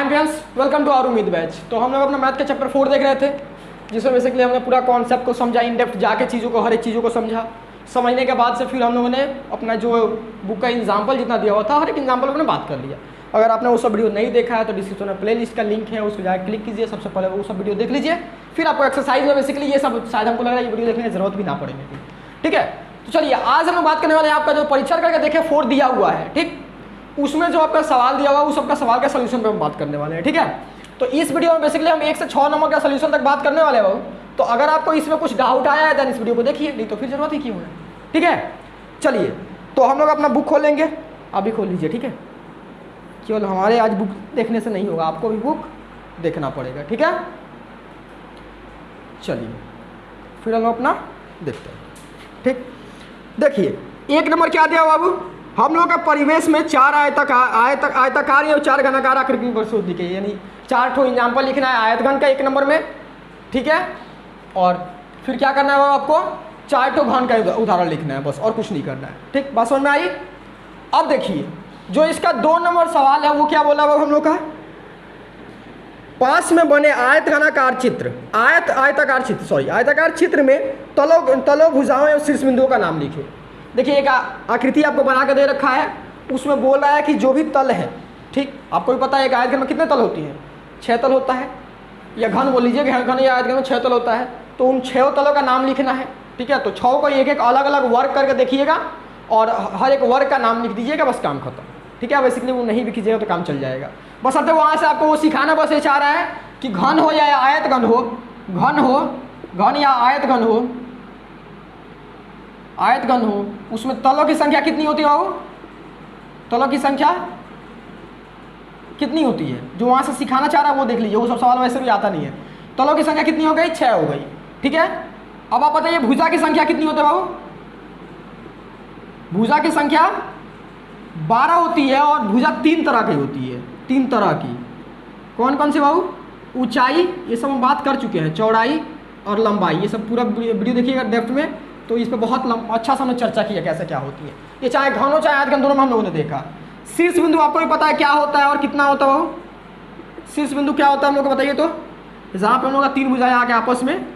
Hi friends, welcome to our Ummeed batch. तो हम लोग अपना मैथ के चैप्टर 4 देख रहे थे, जिसमें बेसिकली हमने पूरा कॉन्सेप्ट को समझा, इन डेप्थ जाके चीज़ों को, हर एक चीज़ों को समझा। समझने के बाद से फिर हम लोगों ने अपना जो बुक का एग्जाम्पल जितना दिया हुआ था, हर एक एग्जाम्पल अपने बात कर लिया। अगर आपने वो सब वीडियो नहीं देखा है तो डिस्क्रिप्शन में प्ले लिस्ट का लिंक है, उसको जाकर क्लिक कीजिए, सबसे पहले वो सब वीडियो देख लीजिए। फिर आपको एक्सरसाइज में बेसिकली ये सब शायद हमको लग रहा है ये वीडियो देखने की जरूरत भी ना पड़ेगी। ठीक है, तो चलिए आज हम लोग बात करने वाले हैं आपका जो परीक्षा करके देखे 4 दिया हुआ है, ठीक, उसमें जो आपका सवाल दिया हुआ है उस सबका सवाल का सोल्यूशन पे हम बात करने वाले हैं। ठीक है, तो इस वीडियो में बेसिकली हम 1 से 6 नंबर का सोल्यूशन तक बात करने वाले हैं। तो अगर आपको इसमें कुछ डाउट आया है देन इस वीडियो को देखिए, नहीं तो फिर जरूरत ही क्यों है। ठीक है, चलिए तो हम लोग अपना बुक खोलेंगे, अभी खोल लीजिए। ठीक है, केवल हमारे आज बुक देखने से नहीं होगा, आपको भी बुक देखना पड़ेगा। ठीक है, चलिए फिर हम अपना देखते हैं। ठीक, देखिए 1 नंबर क्या दिया बाबू, हम लोग का परिवेश में 4 आयताकार या 4 घनाकार आकृति की वस्तु दिखे, यानी 4 ठो एग्जाम्पल लिखना है आयतघन का 1 नंबर में। ठीक है, और फिर क्या करना है आपको 4 ठो घन का उदाहरण लिखना है, बस और कुछ नहीं करना है। ठीक, बात समझ में आई। अब देखिए जो इसका 2 नंबर सवाल है वो क्या बोला हम लोग का, पास में बने आयताकार चित्र में तलो भुजाओं एवं शीर्ष बिंदुओं का नाम लिखे। देखिए एक आकृति आपको बना के दे रखा है, उसमें बोल रहा है कि जो भी तल है, ठीक, आपको भी पता है एक आयतघन में कितने तल होती हैं, 6 तल होता है, या घन बोल लीजिए, घन या आयतघन में 6 तल होता है। तो उन 6 तलों का नाम लिखना है। ठीक है, तो 6 को एक अलग अलग वर्ग करके देखिएगा और हर एक वर्ग का नाम लिख दीजिएगा, बस काम खत्म। ठीक है, बेसिकली वो नहीं भी कीजिएगा तो काम चल जाएगा। बस अब वहाँ से आपको वो सिखाना बस ये चाह रहा है कि घन हो या आयतघन हो, घन या आयतघन हो, उसमें तलों की संख्या कितनी होती है बाबू, तलों की संख्या कितनी होती है, जो वहाँ से सिखाना चाह रहा है वो देख लीजिए। वो सब सवाल वैसे भी आता नहीं है। तलों की संख्या कितनी हो गई, 6 हो गई। ठीक है, अब आप बताइए भुजा की संख्या कितनी होती है बाबू, भुजा की संख्या 12 होती है, और भुजा 3 तरह की होती है, 3 तरह की। कौन कौन से बाबू, ऊंचाई, ये सब हम बात कर चुके हैं, चौड़ाई और लंबाई, ये सब पूरा वीडियो देखिएगा डेप्थ में, तो इस पर बहुत अच्छा से हमने चर्चा की है कैसे क्या होती है। ये चाहे घन हो चाहे आयतघन, दोनों में हम लोगों ने देखा। शीर्ष बिंदु आपको भी पता है क्या होता है और कितना होता है बाबू, शीर्ष बिंदु क्या होता है हम लोग को बताइए। तो जहाँ पर हम लोग 3 भुजाएं आके आपस में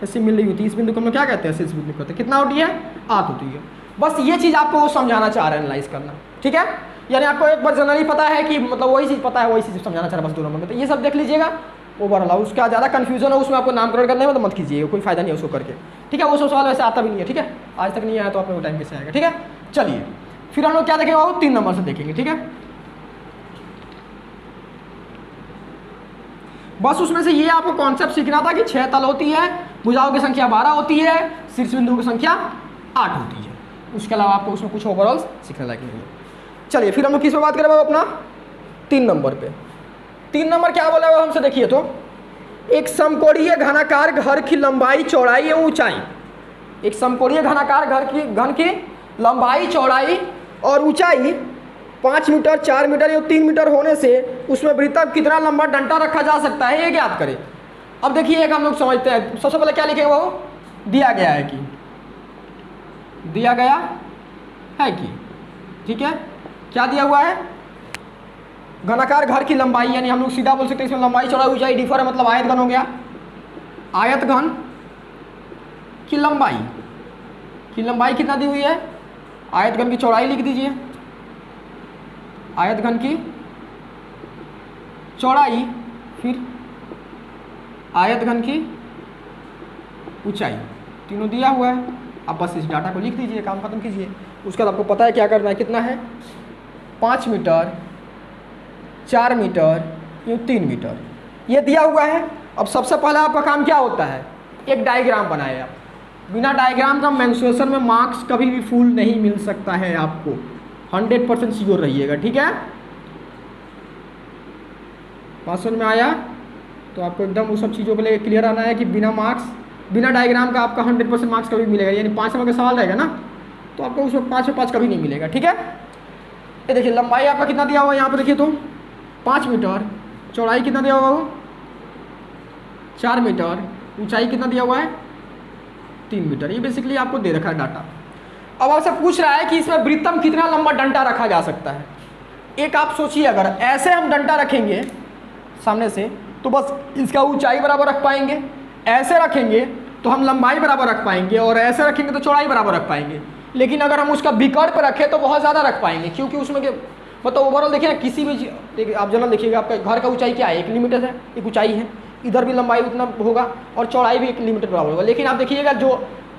ऐसी मिल रही होती है, इस बिंदु को हम लोग क्या कहते हैं, शीर्ष बिंदु कहते हैं। कितना होती है, 8 होती है। बस ये चीज़ आपको वो समझाना चाह रहे हैं, एनालाइज करना। ठीक है, यानी आपको एक बार जनरली पता है कि मतलब वही चीज़ पता है, वही चीज़ समझाना चाह रहा है बस 2 नंबर में। तो ये सब देख लीजिएगा, ओवरऑल उसका ज़्यादा कन्फ्यूजन है उसमें, आपको नामकरण करने में तो मत कीजिएगा, कोई फायदा नहीं है उसको करके। ठीक है, वो सब सवाल वैसे आता भी नहीं है। ठीक है, आज तक नहीं आया तो आपको टाइम कैसे आएगा। ठीक है, चलिए फिर हम लोग क्या देखेंगे वो 3 नंबर से देखेंगे। ठीक है, बस उसमें से ये आपको कॉन्सेप्ट सीखना था कि 6 तल होती है, भुजाओं की संख्या 12 होती है, शीर्ष बिंदु की संख्या 8 होती है। उसके अलावा आपको उसमें कुछ ओवरऑल सीखने लायक नहीं है। चलिए फिर हम लोग किस पर बात करें अपना 3 नंबर पे। 3 नंबर क्या बोला हुआ हमसे, देखिए तो एक समकोणीय घनाकार घर की लंबाई, चौड़ाई एवं ऊंचाई, एक समकोणीय घनाकार घन की लंबाई, चौड़ाई और ऊंचाई 5 मीटर, 4 मीटर या 3 मीटर होने से उसमें वृत्त कितना लंबा डंडा रखा जा सकता है, ये ज्ञात करें। अब देखिए एक हम लोग समझते हैं, सबसे पहले क्या लिखेंगे वो, दिया गया है कि, दिया गया है कि, ठीक है, क्या दिया हुआ है, घनाकार घर की लंबाई, यानी हम लोग सीधा बोल सकते हैं इसमें लंबाई चौड़ाई ऊंचाई डिफर है, मतलब आयतघन हो गया, आयतघन की लंबाई कितना दी हुई है, आयतघन की चौड़ाई लिख दीजिए, आयतघन की चौड़ाई, फिर आयतघन की ऊंचाई, तीनों दिया हुआ है। आप बस इस डाटा को लिख दीजिए, काम खत्म कीजिए। उसके बाद आपको पता है क्या करना है, कितना है, 5 मीटर, 4 मीटर या 3 मीटर, ये दिया हुआ है। अब सबसे पहले आपका काम क्या होता है, एक डायग्राम बनाए आप। बिना डायग्राम का मेंसुरेशन में मार्क्स कभी भी फुल नहीं मिल सकता है, आपको 100% श्योर रहिएगा। ठीक है, बात समझ में आया। तो आपको एकदम उस सब चीज़ों के लिए क्लियर आना है कि बिना डायग्राम का आपका 100% मार्क्स कभी मिलेगा, यानी 5 नंबर का सवाल रहेगा ना तो आपको उसमें 5 में 5 कभी नहीं मिलेगा। ठीक है, ये देखिए लंबाई आपका कितना दिया हुआ है यहाँ पर, देखिए तो 5 मीटर, चौड़ाई कितना दिया हुआ है 4 मीटर, ऊंचाई कितना दिया हुआ है 3 मीटर। ये बेसिकली आपको दे रखा है डाटा। अब आपसे पूछ रहा है कि इसमें वृत्तम कितना लंबा डंडा रखा जा सकता है। एक आप सोचिए, अगर ऐसे हम डंडा रखेंगे सामने से तो बस इसका ऊंचाई बराबर रख पाएंगे, ऐसे रखेंगे तो हम लंबाई बराबर रख पाएंगे, और ऐसे रखेंगे तो चौड़ाई बराबर रख पाएंगे। लेकिन अगर हम उसका विकल्प रखें तो बहुत ज़्यादा रख पाएंगे, क्योंकि उसमें मतलब ओवरऑल देखिए ना, किसी भी आप जनरल देखिएगा, आपका घर का ऊंचाई क्या है, 1 लिमिटेड है, एक ऊंचाई है, इधर भी लंबाई उतना होगा और चौड़ाई भी 1 लिमिटेड बराबर होगा। लेकिन आप देखिएगा जो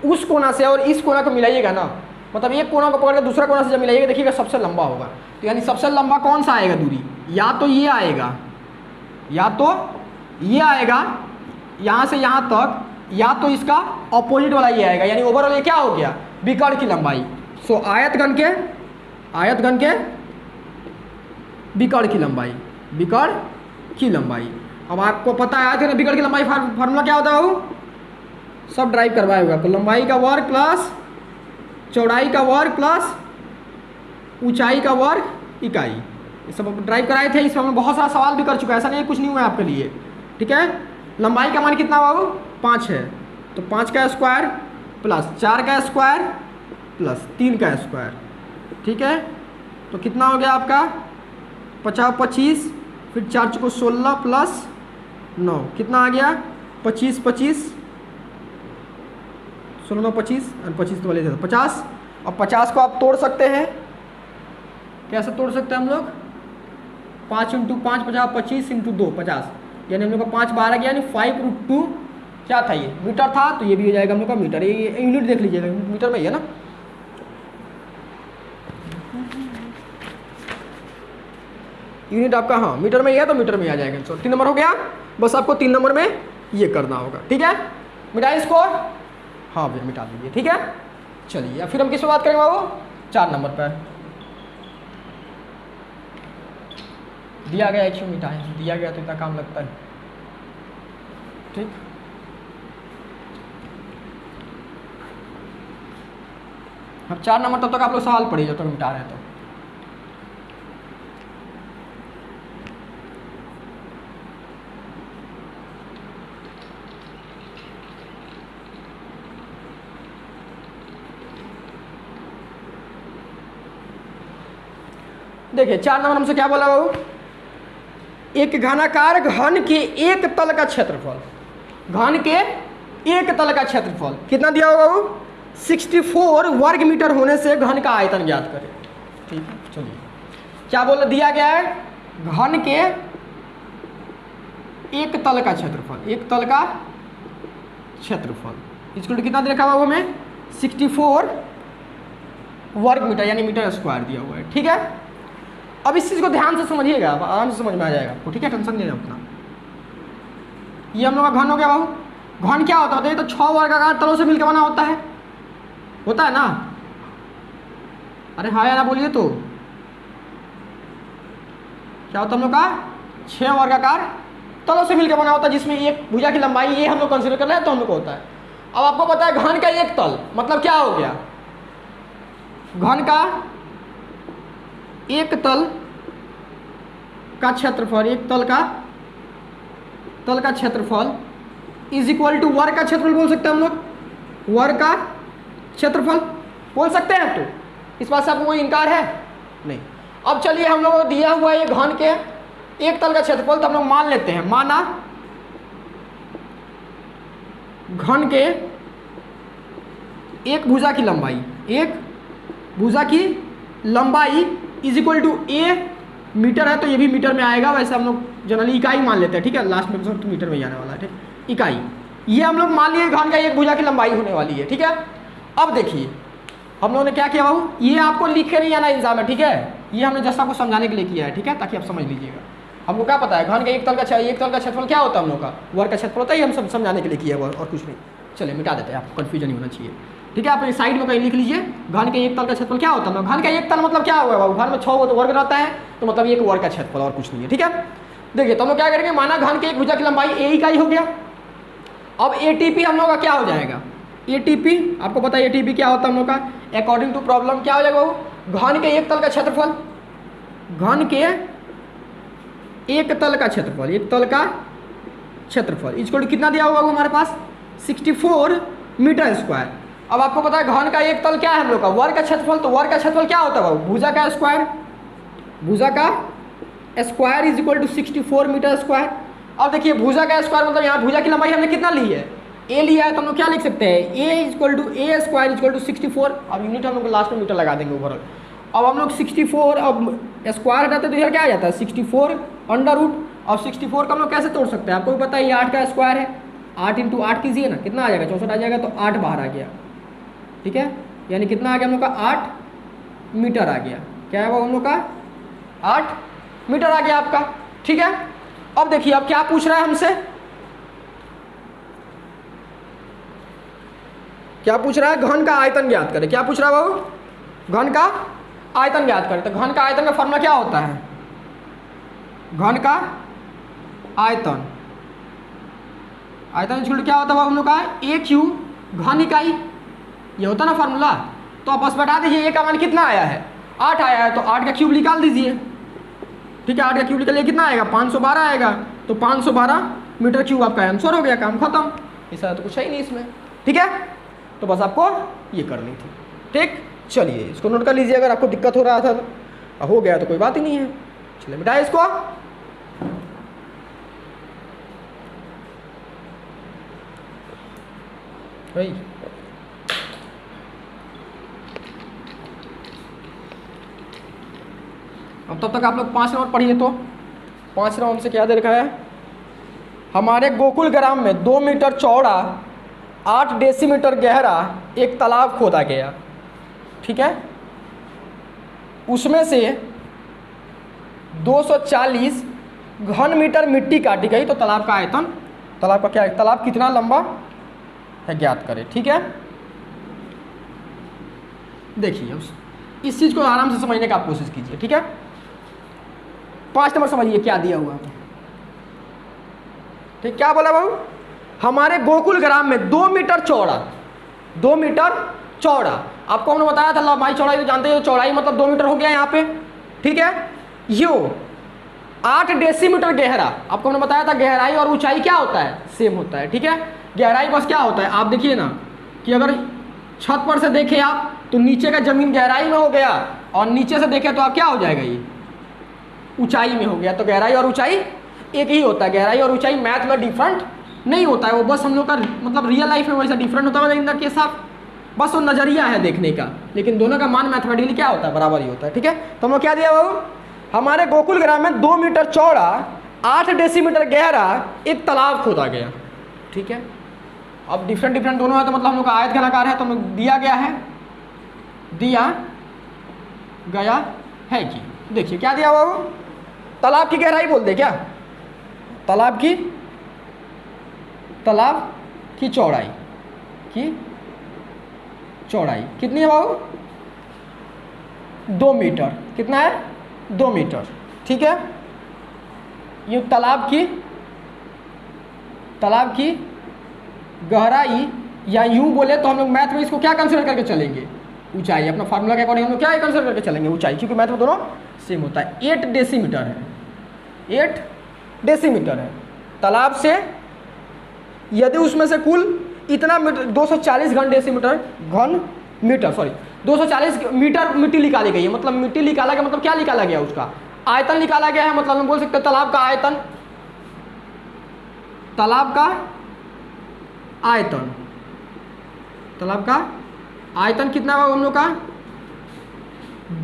उस कोना से और इस कोना को मिलाइएगा ना, मतलब एक कोना को पकड़ कर दूसरा कोना से जब मिलाइएगा, देखिएगा सबसे लंबा होगा। तो यानी सबसे लंबा कौन सा आएगा दूरी, या तो ये आएगा, या तो ये आएगा यहाँ से यहाँ तक, या तो इसका ऑपोजिट वाला ये आएगा। यानी ओवरऑल ये क्या हो गया, विकर्ण की लंबाई। सो आयतघन के विकर्ण की लंबाई, विकर्ण की लंबाई। अब आपको पता है आयतघन विकर्ण की लंबाई फार्मूला क्या होता है बाबू, सब ड्राइव करवाए हुआ। तो लंबाई का वर्ग प्लस चौड़ाई का वर्ग प्लस ऊंचाई का वर्ग इकाई, ये सब ड्राइव कराए थे। इसमें बहुत सारा सवाल भी कर चुका है, ऐसा नहीं कुछ नहीं हुआ है आपके लिए, ठीक है। लंबाई का मान कितना बाबू, 5 है, तो 5 का स्क्वायर प्लस 4 का स्क्वायर प्लस 3 का स्क्वायर, ठीक है। तो कितना हो गया आपका 50 25, फिर 4 चौको 16 प्लस 9 कितना आ गया 25 25, 16 9 25 और 25 तो वाले 50। और 50 को आप तोड़ सकते हैं, कैसे तोड़ सकते हैं हम लोग, 5 × 5 50, 25 × 2 50, यानी हम लोग का 5 12 गया, यानी 5√2 क्या था, ये मीटर था, तो ये भी हो जाएगा हम लोग का मीटर। ये यूनिट देख लीजिएगा, मीटर में ही है ना। यूनिट आपका हाँ मीटर में ही है, तो मीटर में ही आ जाएगा। चलो 3 नंबर हो गया, बस आपको 3 नंबर में ये करना होगा, ठीक है। मिटाइए इसको, हाँ भैया मिटा दीजिए, ठीक है। चलिए फिर हम किस पे बात करेंगे बाबू, 4 नंबर पर दिया गया, 100 मिटाए, दिया गया तो इतना काम लगता है, ठीक। अब 4 नंबर तब तक आप लोग सवाल पढ़िए जब तक मिटा रहे हैं। तो देखिए 4 नंबर हमसे क्या बोला बाबू, एक घनाकार घन के एक तल का क्षेत्रफल, घन के एक तल का क्षेत्रफल कितना दिया होगा बाबू, 64 वर्ग मीटर होने से घन का आयतन ज्ञात करें, ठीक है। चलिए क्या बोल दिया गया है, घन के एक तल का क्षेत्रफल, एक तल का क्षेत्रफल इसको कितना दे रखा बाबू हमें, 64 वर्ग मीटर यानी मीटर स्क्वायर दिया हुआ है, ठीक है। अब इस चीज़ को ध्यान से समझिएगा, आप आराम से समझ में आ जाएगा आपको, ठीक है, टेंशन नहीं है उतना। ये हम लोग का घन हो गया बाबू। घन क्या होता है, तो 6 वर्गाकार तलों से मिलकर बना होता है ना। अरे हाँ या ना बोलिए, तो क्या होता है हम लोग का 6 वर्गाकार तलों से मिलकर बना होता है, जिसमें एक भुजा की लंबाई ये हम लोग कंसीडर कर रहे हैं, तो हम लोग को होता है। अब आपको पता है घन का एक तल मतलब क्या हो गया, घन का एक तल का क्षेत्रफल, एक तल का क्षेत्रफल इज इक्वल टू वर्ग का क्षेत्रफल बोल सकते हैं हम लोग, वर्ग का क्षेत्रफल बोल सकते हैं। तो इस बात से आपको कोई इनकार है नहीं। अब चलिए हम लोग को दिया हुआ है ये घन के एक तल का क्षेत्रफल, तो हम लोग मान लेते हैं, माना घन के एक भुजा की लंबाई, एक भुजा की लंबाई is equal to A metre है, तो ये भी मीटर में आएगा। वैसे हम लोग जनरली इकाई मान लेते हैं, ठीक है, लास्ट में तो मीटर में ही आने वाला है, ठीक, इकाई। ये हम लोग मान लिए घन का एक भुजा की लंबाई होने वाली है, ठीक है। अब देखिए हम लोगों ने क्या किया बाबू, ये आपको लिख के नहीं आना एग्जाम है, ठीक है, ये हमने जस्ट आपको समझाने के लिए किया है, ठीक है, ताकि आप समझ लीजिएगा। हमको क्या पता है घन का एक तल का क्षेत्रफल क्या होता है, हम लोग का वर्ग का क्षेत्रफल होता है, हम सब समझाने के लिए किया हुआ और कुछ नहीं। चलिए मिटा देते हैं, आपको कन्फ्यूजन नहीं होना चाहिए, ठीक है। आप साइड में कहीं लिख लीजिए घन के एक तल का क्षेत्रफल क्या होता है। घन का एक तल मतलब क्या हुआ बाबू, घन में 6 वर्ग रहता है, तो मतलब एक वर्ग का क्षेत्रफल और कुछ नहीं है, ठीक है। देखिए तो हम लोग क्या करेंगे, माना घन के एक भुजा की लंबाई ए इकाई हो गया। अब एटीपी हम लोग का क्या हो जाएगा, एटीपी आपको पता है एटीपी क्या होता है हम लोग का, अकॉर्डिंग टू प्रॉब्लम क्या हो जाएगा बाबू, घन के एक तल का क्षेत्रफल, घन के एक तल का क्षेत्रफल, एक तल का क्षेत्रफल इसको कितना दिया होगा हमारे पास 64 मीटर स्क्वायर। अब आपको पता है घन का एक तल क्या है हम लोग का, वर्ग का क्षेत्रफल, तो वर्ग का क्षेत्रफल क्या होता है बाबू, भुजा का स्क्वायर, भुजा का square is equal to 64 metre square. अब देखिए भुजा का स्क्वायर मतलब यहाँ भुजा की लंबाई हमने कितना ली है, ए लिया है, तो हम लोग क्या लिख सकते हैं, A equal to A square equal to 64। अब यूनिट हम लोग लास्ट में मीटर लगा देंगे ओवरऑल। अब हम लोग 64, अब स्क्वायर हटाते हैं तो इधर क्या आ जाता है 64 अंडर रूट। अब 64 का हम लोग कैसे तोड़ सकते हैं, आपको भी पता है ये 8 का स्क्वायर है, 8 इंटू 8 कीजिए ना, कितना आ जाएगा 64 आ जाएगा, तो 8 बाहर आ गया, ठीक है, यानी कितना आ गया हम लोग का 8 मीटर आ गया। क्या है वो हम लोग का 8 मीटर आ गया आपका, ठीक है। अब देखिए अब क्या पूछ रहा है हमसे, क्या पूछ रहा है, घन का आयतन ज्ञात करें। क्या पूछ रहा है बाबू, घन का आयतन ज्ञात करें। तो घन का आयतन का फॉर्मूला क्या होता है, घन का आयतन, आयतन इक्वल टू क्या होता है हम लोग का ए क्यू घन इकाई, ये होता है ना फार्मूला। तो आप बस बता दीजिए ए का मान कितना आया है, 8 आया है, तो 8 का क्यूब निकाल दीजिए, ठीक है। 8 का क्यूब निकालिए कितना आएगा 512 आएगा, तो 512 मीटर क्यूब आपका आंसर हो गया, काम खत्म। ऐसा तो कुछ है ही नहीं इसमें, ठीक है। तो बस आपको ये करनी थी, ठीक। चलिए इसको नोट कर लीजिए, अगर आपको दिक्कत हो रहा था तो हो गया तो कोई बात ही नहीं है। चलिए मिटाइए इसको। भाई अब तब तक आप लोग 5 नंबर पढ़िए। तो 5 नंबर से क्या दे रखा है, हमारे गोकुल ग्राम में 2 मीटर चौड़ा 8 डेसीमीटर गहरा एक तालाब खोदा गया, ठीक है। उसमें से 240 घन मीटर मिट्टी काटी गई, तो तालाब का आयतन, तालाब का क्या है, तालाब कितना लंबा है ज्ञात करें, ठीक है। देखिए इस चीज़ को आराम से समझने का आप कोशिश कीजिए, ठीक है। 5 नंबर समझिए क्या दिया हुआ है, ठीक। क्या बोला बाबू, हमारे गोकुल ग्राम में 2 मीटर चौड़ा, 2 मीटर चौड़ा, आपको हमने बताया था लंबाई चौड़ाई तो जानते हो, चौड़ाई मतलब 2 मीटर हो गया यहाँ पे, ठीक है। यो 8 डेसीमीटर गहरा, आपको हमने बताया था गहराई और ऊंचाई क्या होता है, सेम होता है, ठीक है। गहराई बस क्या होता है, आप देखिए ना कि अगर छत पर से देखें आप तो नीचे का जमीन गहराई में हो गया, और नीचे से देखें तो आप क्या हो जाएगा, ये ऊंचाई में हो गया। तो गहराई और ऊंचाई एक ही होता है, गहराई और ऊंचाई मैथ में डिफरेंट नहीं होता है, वो बस हम लोग का मतलब रियल लाइफ में वैसा डिफरेंट होता है, लेकिन के साथ बस वो नज़रिया है देखने का, लेकिन दोनों का मान मैथमेटिकली क्या होता है, बराबर ही होता है, ठीक है। तो हम लोग क्या दिया बाबू, हमारे गोकुल ग्राम में 2 मीटर चौड़ा 8 डेसीमीटर गहरा एक तालाब खोदा गया, ठीक है। अब डिफरेंट दोनों है, तो मतलब हम लोग का आयत घनाकार है, तो हम लोग दिया गया है कि देखिए क्या दिया बाबू, तालाब की गहराई बोल दे क्या, तालाब की चौड़ाई कितनी है बाबू, 2 मीटर, कितना है 2 मीटर, ठीक है। ये तालाब की गहराई, या यूं बोले तो हम लोग मैथ में इसको क्या कंसिडर करके चलेंगे, ऊंचाई, अपना फार्मूला के अकॉर्डिंग हम लोग क्या कंसिडर करके चलेंगे, ऊंचाई, क्योंकि मैथ में दोनों सेम होता है। 8 डेसीमीटर है, 8 डेसीमीटर है तालाब से, यदि उसमें से कुल इतना मीटर 240 घन डेसीमीटर घन मीटर 240 मीटर मिट्टी निकाली गई है, मतलब मिट्टी निकाला गया मतलब क्या निकाला गया, उसका आयतन निकाला गया है, मतलब हम बोल सकते हैं तालाब का आयतन, तालाब का आयतन कितना हुआ हम लोग का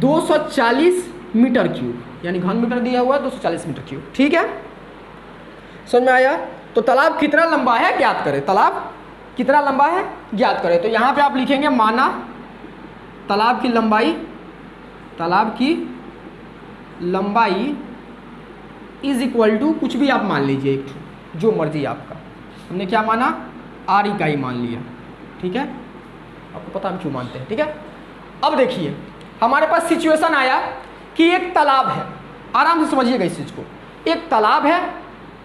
240 मीटर क्यूब, यानी घन मीटर दिया हुआ है 240 मीटर क्यूब, ठीक है। समझ में आया। तो तालाब कितना लंबा है ज्ञात करें, तालाब कितना लंबा है ज्ञात करें। तो यहाँ पे आप लिखेंगे माना तालाब की लंबाई इज इक्वल टू कुछ भी आप मान लीजिए, जो मर्जी आपका, हमने क्या माना r इकाई मान लिया, ठीक है। आपको पता हम क्यों मानते हैं, ठीक है। अब देखिए हमारे पास सिचुएशन आया कि एक तालाब है, आराम से समझिएगा इस चीज़ को, एक तालाब है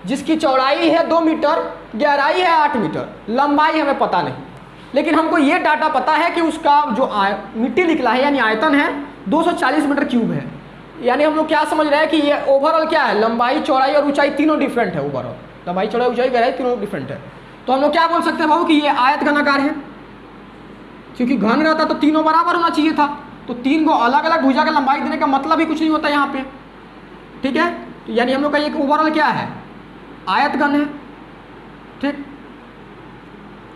जिसकी चौड़ाई है 2 मीटर, गहराई है 8 मीटर, लंबाई हमें पता नहीं, लेकिन हमको ये डाटा पता है कि उसका जो मिट्टी निकला है यानी आयतन है 240 मीटर क्यूब है। यानी हम लोग क्या समझ रहे हैं कि ये ओवरऑल क्या है, लंबाई चौड़ाई और ऊंचाई तीनों डिफरेंट है, ओवरऑल लंबाई चौड़ाई ऊंचाई गहराई तीनों डिफरेंट है। तो हम लोग क्या बोल सकते हैं बाबू कि ये आयत घनाकार है, क्योंकि घन रहता तो तीनों बराबर होना चाहिए था, तो 3 को अलग अलग भुजा का लंबाई देने का मतलब ही कुछ नहीं होता यहाँ पे, ठीक है, तो यानी हम लोग का एक ओवरऑल क्या है, आयत घन है। ठीक,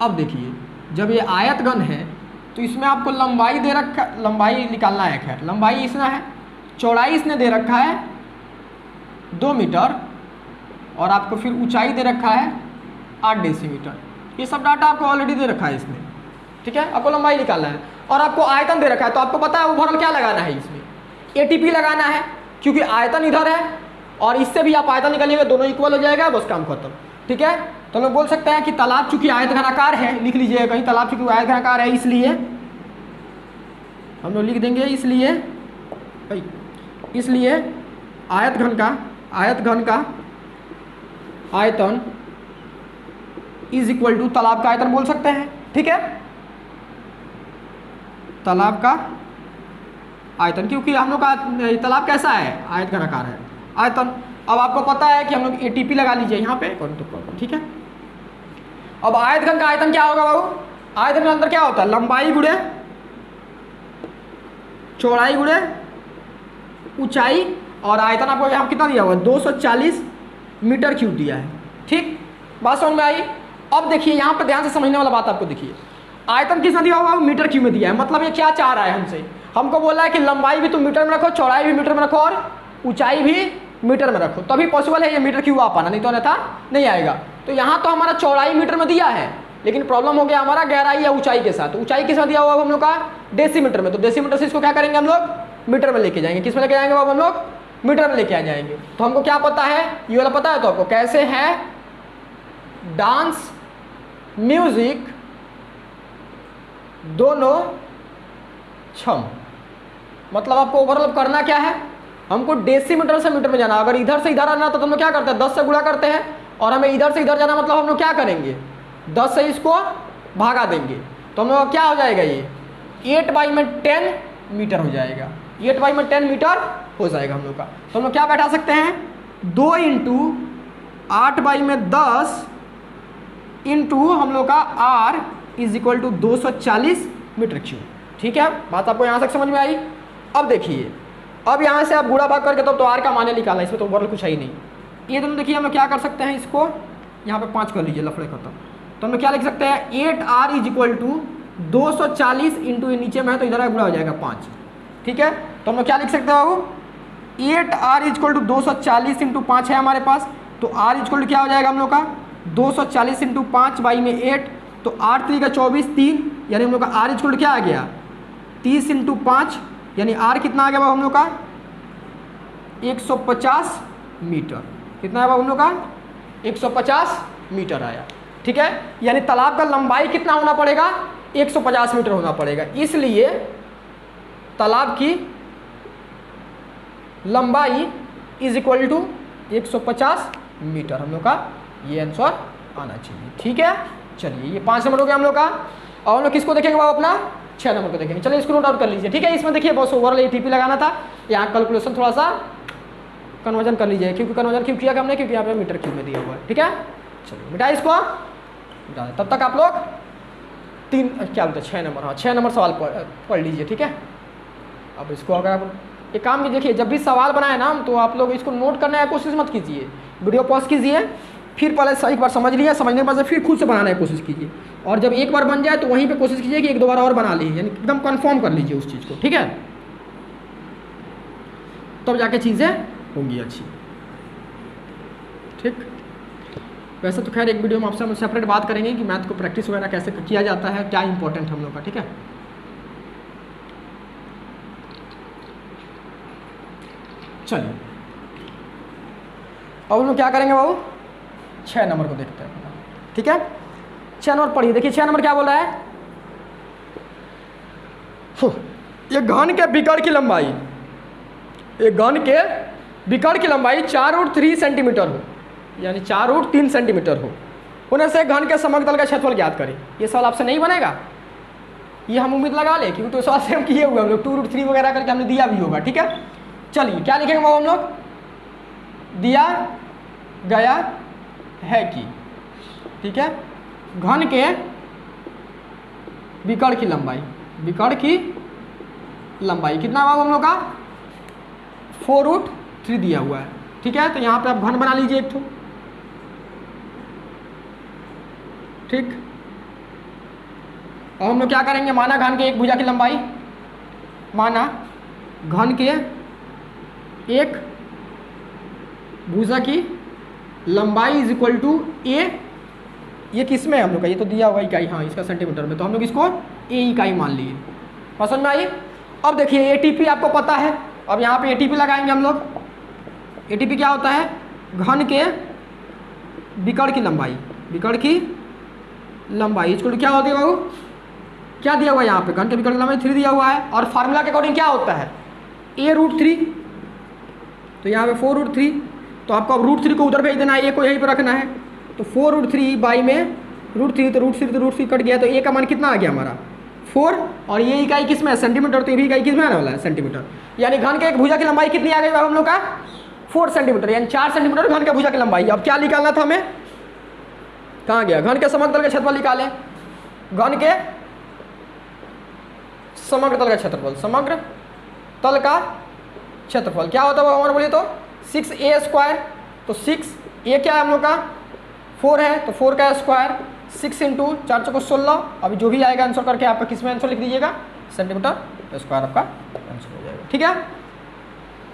अब देखिए जब ये आयत घन है तो इसमें आपको लंबाई दे रखा, लंबाई निकालना है, खैर लंबाई इसमें है, चौड़ाई इसने दे रखा है 2 मीटर और आपको फिर ऊंचाई दे रखा है 8 डेसीमीटर। ये सब डाटा आपको ऑलरेडी दे रखा है इसमें। ठीक है, आपको लंबाई निकालना है और आपको आयतन दे रखा है, तो आपको पता है ओवरऑल क्या लगाना है, इसमें एटीपी लगाना है क्योंकि आयतन इधर है और इससे भी आप आयतन निकालिएगा, दोनों इक्वल हो जाएगा, बस काम खत्म। ठीक है, तो हम लोग बोल सकते हैं कि तालाब चूंकि आयत घनाकार है, लिख लीजिए कहीं, तालाब चूंकि आयत घनाकार है इसलिए हम लोग लिख देंगे, इसलिए आयत घन का आयतन इज इक्वल टू तालाब का आयतन बोल सकते हैं। ठीक है, तालाब का आयतन, क्योंकि हम लोग का तालाब कैसा है, आयत घनाकार है, आयतन। अब आपको पता है कि हम लोग एटीपी लगा लीजिए यहाँ पे, ठीक है। अब आयत घन का आयतन क्या होगा बाबू, आयत घन के अंदर क्या होता है, लंबाई गुणे चौड़ाई गुणे ऊंचाई, और आयतन आपको यहाँ कितना दिया हुआ है, 240 मीटर क्यूब दिया है। ठीक, बात समझ में आई। अब देखिए यहाँ पर ध्यान से समझने वाला बात आपको देखिए, आयतन किसने दिया हुआ है, मीटर क्यूब में दिया है। मतलब ये क्या चाह रहा है हमसे, हमको बोला है कि लंबाई भी तुम मीटर में रखो, चौड़ाई भी मीटर में रखो और ऊंचाई भी मीटर में रखो, तभी पॉसिबल है ये मीटर क्यूब आ पाना, नहीं तो अन्यथा नहीं आएगा। तो यहाँ तो हमारा चौड़ाई मीटर में दिया है, लेकिन प्रॉब्लम हो गया हमारा गहराई या ऊंचाई के साथ। ऊंचाई किस में दिया हुआ है हम लोग का, डेसीमीटर में, तो डेसीमीटर से इसको क्या करेंगे हम लोग, मीटर में लेके जाएंगे। किस में लेके जाएंगे बाबू, हम लोग मीटर में लेके आ जाएंगे। तो हमको क्या पता है, ये वाला पता है, तो आपको कैसे है, डांस म्यूजिक दोनों छम, मतलब आपको ओवरऑल करना क्या है, हमको डेसीमीटर से मीटर में जाना। अगर इधर से इधर आना तो हम लोग क्या करते हैं, 10 से गुणा करते हैं, और हमें इधर से इधर जाना मतलब हम लोग क्या करेंगे, 10 से इसको भागा देंगे, तो हम लोग क्या हो जाएगा, ये 8/10 मीटर हो जाएगा, 8/10 मीटर हो जाएगा हम लोग का। तो हम लोग क्या बैठा सकते हैं, 2 × 8/10 इंटू हम लोग का R = 240 मीटर क्यूब। ठीक है, बात आपको यहाँ तक समझ में आई। अब देखिए, अब यहाँ से आप गुणा भाग करके तो R का माने निकालना, इसमें तो ओवरऑल कुछ है ही नहीं। ये दोनों देखिए हम लोग क्या कर सकते हैं, इसको यहाँ पे 5 कर लीजिए, लफड़े खत्म। तो हम लोग क्या लिख सकते हैं, 8R = 240 इंटू, ये नीचे में है तो इधर गुणा हो जाएगा 5। ठीक है, तो हम लोग क्या लिख सकते हैं बाबू, 8R = 240 इंटू 5 है हमारे पास, तो R = क्या हो जाएगा हम लोग का, 240 इंटू 5/8, तो 8 3 का 24, 3, यानी हम लोग का R = क्या आ गया, 30 इंटू 5, यानी R कितना आ गया बाबू हम लोग का, 150 मीटर। कितना है बाबू हम लोग का, 150 मीटर आया। ठीक है, यानी तालाब का लंबाई कितना होना पड़ेगा, 150 मीटर होना पड़ेगा, इसलिए तालाब की लंबाई = 150 मीटर हम लोग का ये आंसर आना चाहिए। ठीक है, चलिए ये 5 नंबर हो गया हम लोग का। और हम लोग किसको देखेंगे बाबू, अपना 6 नंबर को देखेंगे। चलिए इसको नोट आउट कर लीजिए। ठीक है, इसमें देखिए बस ओवरऑल एटीपी लगाना था, यहाँ कैलकुलेशन थोड़ा सा कन्वर्जन कर लीजिए, क्योंकि कन्वर्जन क्यों किया हमने, क्योंकि यहाँ पे मीटर क्यूब में दिया हुआ है। ठीक है, चलिए मिटाइए इसको, मिटा दें। तब तक आप लोग 6 नंबर, हाँ 6 नंबर सवाल पढ़ लीजिए। ठीक है, अब इसको अगर आप एक काम भी देखिए, जब भी सवाल बनाए ना तो आप लोग इसको नोट करने की कोशिश मत कीजिए, वीडियो पॉज कीजिए, फिर पहले एक बार समझ लीजिए, समझने के बाद से फिर खुद से बनाने की कोशिश कीजिए, और जब एक बार बन जाए तो वहीं पे कोशिश कीजिए कि 1-2 बार और बना लीजिए, यानी एकदम कंफर्म कर लीजिए उस चीज़ को। ठीक है, तब जाके चीज़ें होंगी अच्छी। ठीक, वैसे तो खैर एक वीडियो में आपसे हम सेपरेट बात करेंगे कि मैथ को प्रैक्टिस वगैरह कैसे किया जाता है, क्या इंपॉर्टेंट हम लोग का। ठीक है, चलिए अब हम लोग क्या करेंगे बाबू, 6 नंबर को देखते हैं। ठीक है, 6 नंबर पढ़िए। देखिए 6 नंबर क्या बोल रहा है, ये घन के विकर्ण की लंबाई, एक घन के विकर्ण की लंबाई 4√3 सेंटीमीटर हो, यानी 4√3 सेंटीमीटर हो, होने से घन के समतल का क्षेत्रफल ज्ञात करें। ये सवाल आपसे नहीं बनेगा, ये हम उम्मीद लगा ले, क्योंकि तो सवाल से हम किए हुए हम लोग 2√3 वगैरह करके हमने दिया भी होगा। ठीक है, चलिए क्या लिखेंगे बाबू हम लोग, दिया गया है कि, ठीक है, घन के विकर्ण की लंबाई, विकर्ण की लंबाई कितना बाबू हम लोग का, 4√3 3 दिया हुआ है, ठीक है। तो यहाँ पे आप घन बना लीजिए एक ठो, ठीक। और हम लोग क्या करेंगे, माना घन के एक भुजा की लंबाई, माना घन के एक भुजा की लंबाई इज इक्वल टू ए, ये किस में है हम लोग का, ये तो दिया हुआ इकाई, हाँ इसका सेंटीमीटर में, तो हम लोग इसको ए इकाई मान लिए। समझ में आई। अब देखिए एटीपी आपको पता है, अब यहाँ पे एटीपी लगाएंगे हम लोग। एटीपी क्या होता है, घन के विकर्ण की लंबाई, विकर्ण की लंबाई इसको क्या होती है बाबू, क्या दिया हुआ है यहाँ पे, घन के विकर्ण की लंबाई 3 दिया हुआ है, और फार्मूला के अकॉर्डिंग क्या होता है a√3, तो यहाँ पे 4√3, तो आपको अब √3 को उधर भेज देना है, a को यहीं पर रखना है, तो 4√3 बाई में √3, तो √3 कट गया, तो a का मान कितना आ गया हमारा 4, और ये इकाई किस में है, सेंटीमीटर, तो ये भी इकाई किस में आने वाला है, सेंटीमीटर। यानी घन के एक भुजा की लंबाई कितनी आ गई हम लोग का 4 सेंटीमीटर, यानी 4 सेंटीमीटर घन के भुजा की लंबाई। अब क्या निकालना था हमें, कहाँ गया, घन के समग्र तल का क्षेत्रफल निकालें, घन के समग्र तल का क्षेत्रफल, समग्र तल का क्षेत्रफल क्या होता है हमारे बोलिए तो 6a², तो 6a क्या है हम लोग का 4 है, तो 4 का स्क्वायर 6 इंटू 4 चौको 16, अभी जो भी आएगा आंसर करके आपका किस में आंसर लिख दीजिएगा, सेंटीमीटर स्क्वायर आपका आंसर हो जाएगा, ठीक है।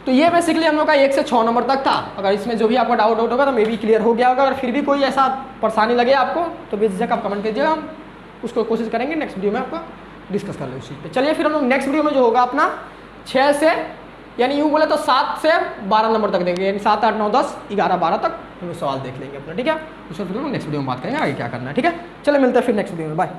तो ये बेसिकली हम लोग का 1 से 6 नंबर तक था। अगर इसमें जो भी आपका डाउट होगा तो मे भी क्लियर हो गया होगा, अगर फिर भी कोई ऐसा परेशानी लगे आपको तो बेझिझक आप कमेंट कीजिएगा, हम उसको कोशिश करेंगे नेक्स्ट वीडियो में आपको डिस्कस कर ले उस चीज़ पे। चलिए फिर हम लोग नेक्स्ट वीडियो में जो होगा अपना 6 से यानी यूँ बोले तो 7 से 12 नंबर तक देंगे, यानी 7, 8, 9, 10, 11, 12 तक हम सवाल देख लेंगे अपना, ठीक है। उसको फिर हम नेक्स्ट वीडियो में बात करेंगे आगे क्या करना है, ठीक है। चलिए मिलते हैं फिर नेक्स्ट वीडियो में, बाय।